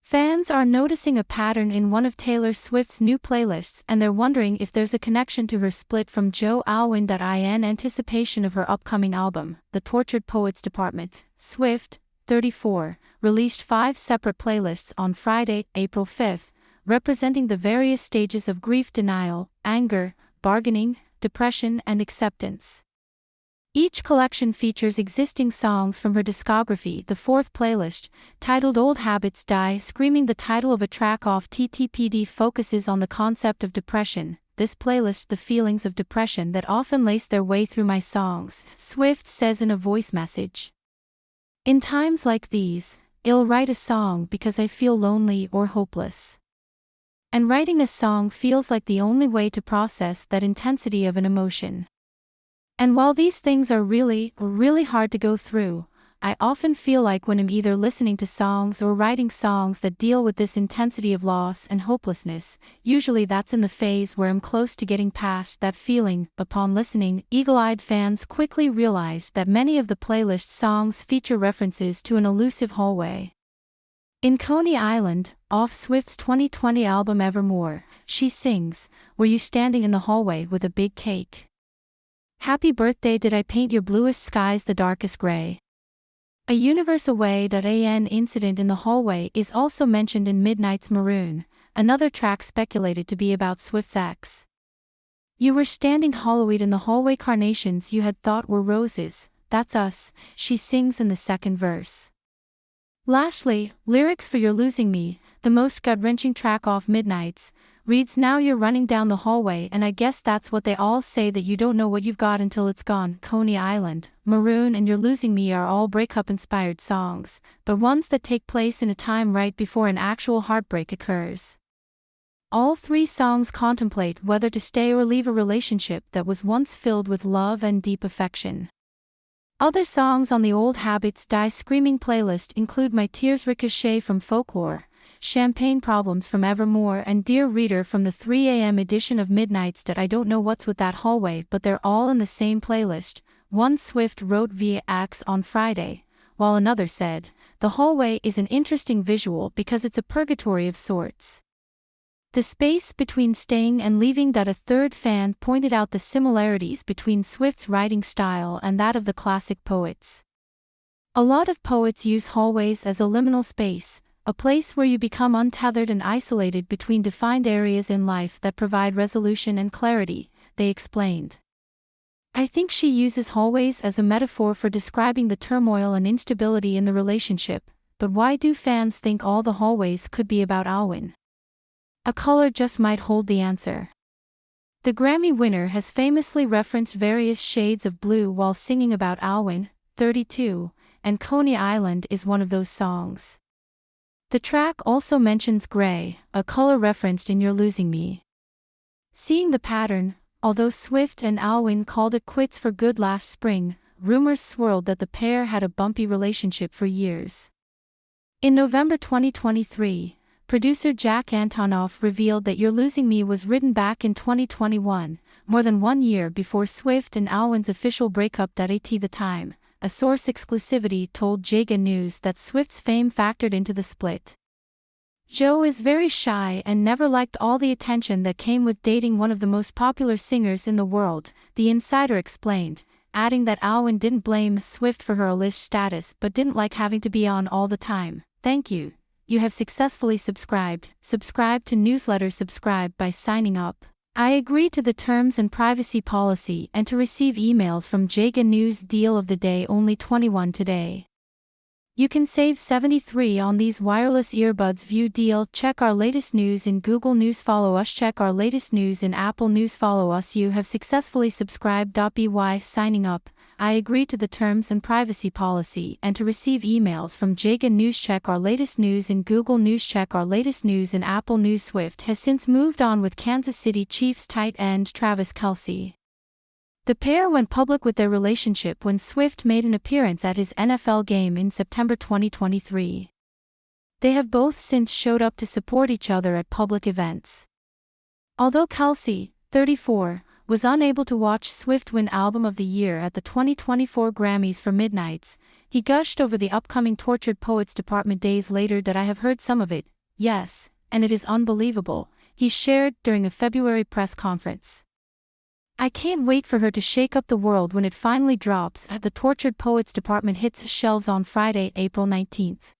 Fans are noticing a pattern in one of Taylor Swift's new playlists, and they're wondering if there's a connection to her split from Joe Alwyn. In anticipation of her upcoming album, The Tortured Poets Department, Swift, 34, released 5 separate playlists on Friday, April 5, representing the various stages of grief denial, anger, bargaining, depression, and acceptance. Each collection features existing songs from her discography. The 4th playlist, titled Old Habits Die Screaming, the title of a track off TTPD, focuses on the concept of depression. This playlist, the feelings of depression that often lace their way through my songs, Swift says in a voice message. In times like these, I'll write a song because I feel lonely or hopeless. And writing a song feels like the only way to process that intensity of an emotion. And while these things are really hard to go through, I often feel like when I'm either listening to songs or writing songs that deal with this intensity of loss and hopelessness, usually that's in the phase where I'm close to getting past that feeling. Upon listening, eagle-eyed fans quickly realized that many of the playlist songs feature references to an elusive hallway. In Coney Island, off Swift's 2020 album Evermore, she sings, "Were you standing in the hallway with a big cake? Happy birthday, did I paint your bluest skies the darkest gray?" A universe away. An incident in the hallway is also mentioned in Midnight's Maroon, another track speculated to be about Swift's ex. "You were standing hollowed in the hallway, carnations you had thought were roses, that's us," she sings in the 2nd verse. Lastly, lyrics for You're Losing Me, the most gut-wrenching track off Midnights, reads, "Now you're running down the hallway and I guess that's what they all say, that you don't know what you've got until it's gone." Coney Island, Maroon and You're Losing Me are all breakup-inspired songs, but ones that take place in a time right before an actual heartbreak occurs. All 3 songs contemplate whether to stay or leave a relationship that was once filled with love and deep affection. Other songs on the Old Habits Die Screaming playlist include My Tears Ricochet from Folklore, Champagne Problems from Evermore, and Dear Reader from the 3 a.m. edition of Midnights. I don't know what's with that hallway, but they're all in the same playlist. One Swift wrote via X on Friday, while another said, "The hallway is an interesting visual because it's a purgatory of sorts. The space between staying and leaving." A 3rd fan pointed out the similarities between Swift's writing style and that of the classic poets. "A lot of poets use hallways as a liminal space, a place where you become untethered and isolated between defined areas in life that provide resolution and clarity," they explained. "I think she uses hallways as a metaphor for describing the turmoil and instability in the relationship, but why do fans think all the hallways could be about Alwyn? A color just might hold the answer." The Grammy winner has famously referenced various shades of blue while singing about Alwyn, 32, and Coney Island is one of those songs. The track also mentions gray, a color referenced in You're Losing Me. Seeing the pattern, although Swift and Alwyn called it quits for good last spring, rumors swirled that the pair had a bumpy relationship for years. In November 2023, producer Jack Antonoff revealed that You're Losing Me was written back in 2021, more than 1 year before Swift and Alwyn's official breakup. At the time, a source exclusivity told Jaga News that Swift's fame factored into the split. "Joe is very shy and never liked all the attention that came with dating one of the most popular singers in the world," the insider explained, adding that Alwyn didn't blame Swift for her A-list status but didn't like having to be on all the time. "Thank you. You have successfully subscribed. Subscribe to newsletters. Subscribe by signing up. I agree to the terms and privacy policy and to receive emails from Jaga News. Deal of the day only $21 today. You can save $73 on these wireless earbuds. View deal. Check our latest news in Google News. Follow us. Check our latest news in Apple News. Follow us. You have successfully subscribed. By signing up, I agree to the terms and privacy policy and to receive emails from Jaga News. Check our latest news in Google News. Check our latest news in Apple News. Swift has since moved on with Kansas City Chiefs tight end Travis Kelce. The pair went public with their relationship when Swift made an appearance at his NFL game in September 2023. They have both since showed up to support each other at public events. Although Kelce, 34, was unable to watch Swift win Album of the Year at the 2024 Grammys for Midnights, he gushed over the upcoming Tortured Poets Department days later. "I have heard some of it, Yes, and it is unbelievable, he shared during a February press conference. I can't wait for her to shake up the world when it finally drops. The Tortured Poets Department hits shelves on Friday, April 19th.